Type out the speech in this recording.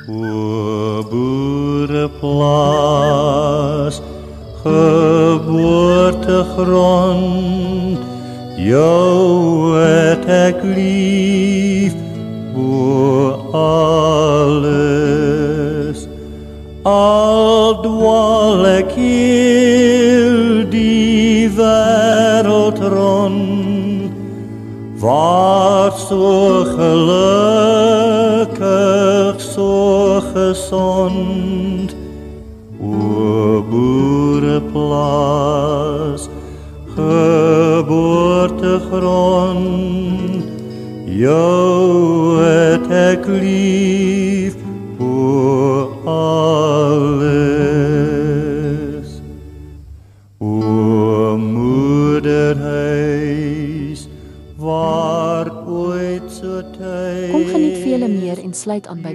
O boereplaas, geboortegrond, jou het ek lief, bo alles. Al dwaal ek heel die wêreld rond, waar so gelukkig, so gesond. O boereplaas, geboortegrond, jou het ek lief, o alles. O moederhuis, waar ooit so tyd. Kom geniet vele meer en sluit aan by